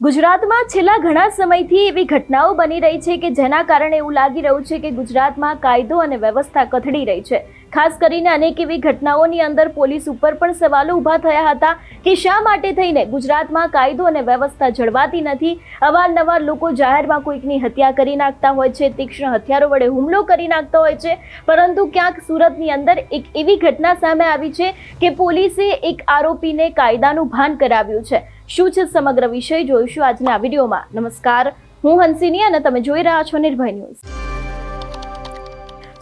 ગુજરાતમાં છેલ્લા ઘણા સમયથી એવી ઘટનાઓ બની રહી છે કે જેના કારણે એવું લાગી રહ્યું છે કે ગુજરાતમાં કાયદો અને વ્યવસ્થા કથળી રહી છે। ખાસ કરીને અનેક એવી ઘટનાઓની અંદર પોલીસ ઉપર પણ સવાલો ઊભા થયા હતા કે શા માટે થઈને ગુજરાતમાં કાયદો અને વ્યવસ્થા જળવાતી નથી। અવારનવાર લોકો જાહેરમાં કોઈકની હત્યા કરી નાખતા હોય છે, તીક્ષ્ણ હથિયારો વડે હુમલો કરી નાખતા હોય છે, પરંતુ ક્યાંક સુરતની અંદર એક એવી ઘટના સામે આવી છે કે પોલીસે એક આરોપીને કાયદાનું ભાન કરાવ્યું છે। શું છે સમગ્ર વિષય જોઈશું આજના આ વિડીયોમાં। નમસ્કાર, હું હંસિની અને તમે જોઈ રહ્યા છો નિર્ભય ન્યૂઝ।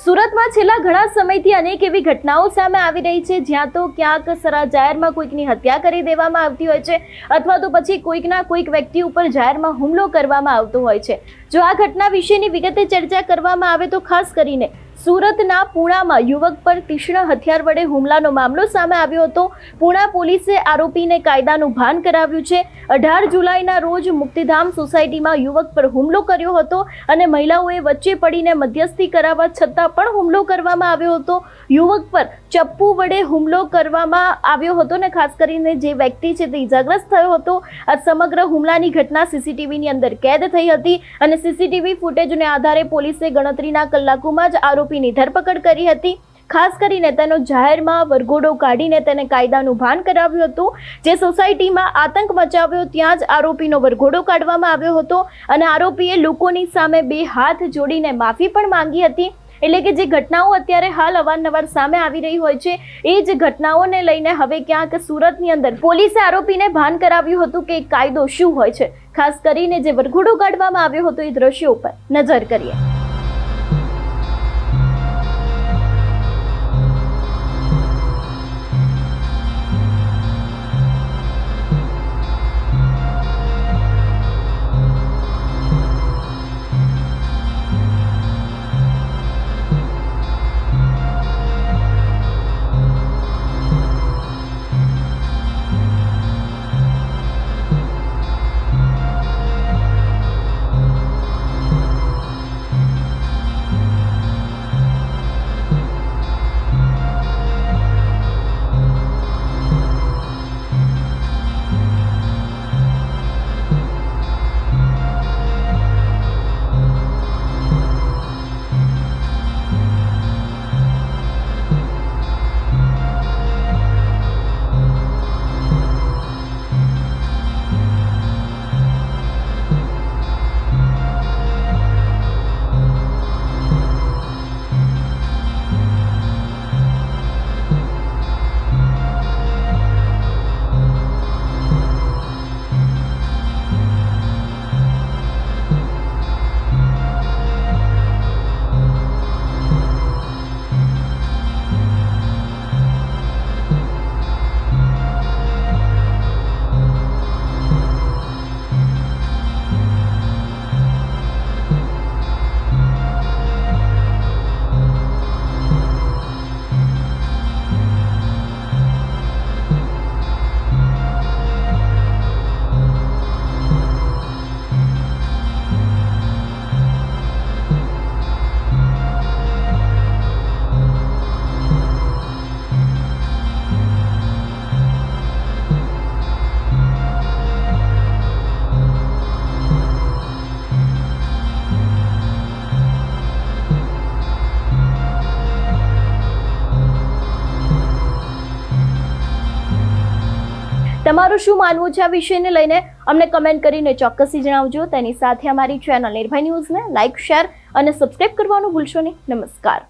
સુરતમાં છેલ્લા ઘણા સમયથી અનેક એવી ઘટનાઓ સામે આવી રહી છે જ્યાં તો ક્યાંક જાહેરમાં કોઈકની હત્યા કરી દેવામાં આવતી હોય છે અથવા તો પછી કોઈકના કોઈક વ્યક્તિ ઉપર જાહેરમાં હુમલો કરવામાં આવતો હોય છે। જો આ ઘટના વિશેની વિગતે ચર્ચા કરવામાં આવે તો ખાસ કરીને સુરતના પુણામાં યુવક પર તીક્ષ્ણ હથિયાર વડે હુમલાનો મામલો સામે આવ્યો હતો। પુણા પોલીસે આરોપીને કાયદાનું ભાન કરાવ્યું છે। 18 જુલાઈના રોજ મુક્તિધામ સોસાયટીમાં યુવક પર હુમલો કર્યો હતો અને મહિલાઓએ વચ્ચે પડીને મધ્યસ્થી કરાવવા છતાં પણ હુમલો કરવામાં આવ્યો હતો। યુવક પર ચપ્પુ વડે હુમલો કરવામાં આવ્યો હતો ને ખાસ કરીને જે વ્યક્તિ છે તે ઇજાગ્રસ્ત થયો હતો। આ સમગ્ર હુમલાની ઘટના સીસીટીવીની અંદર કેદ થઈ હતી અને સીસીટીવી ફૂટેજને આધારે પોલીસે ગણતરીના કલાકોમાં જ આરોપીની ધરપકડ કરી હતી। ખાસ કરીને તેનો જાહેરમાં વરઘોડો કાઢીને તેને કાયદાનું ભાન કરાવ્યું હતું। જે સોસાયટીમાં આતંક મચાવ્યો ત્યાં જ આરોપીનો વરઘોડો કાઢવામાં આવ્યો હતો અને આરોપીએ લોકોની સામે 2 હાથ જોડીને માફી પણ માંગી હતી। એટલે કે જે ઘટનાઓ અત્યારે હાલ અવારનવાર સામે આવી રહી હોય છે એ જ ઘટનાઓને લઈને હવે ક્યાંક સુરતની અંદર પોલીસે આરોપીને ભાન કરાવ્યું હતું કે કાયદો શું હોય છે। ખાસ કરીને જે વરઘોડો કાઢવામાં આવ્યો હતો એ દ્રશ્યો ઉપર નજર કરીએ। તમારું શું માનવું છે આ વિષયને લઈને અમને કમેન્ટ કરીને ચોક્કસથી જણાવજો। તેની સાથે અમારી ચેનલ નિર્ભય ન્યૂઝને લાઇક, શેર અને સબસ્ક્રાઇબ કરવાનું ભૂલશો નહીં। નમસ્કાર।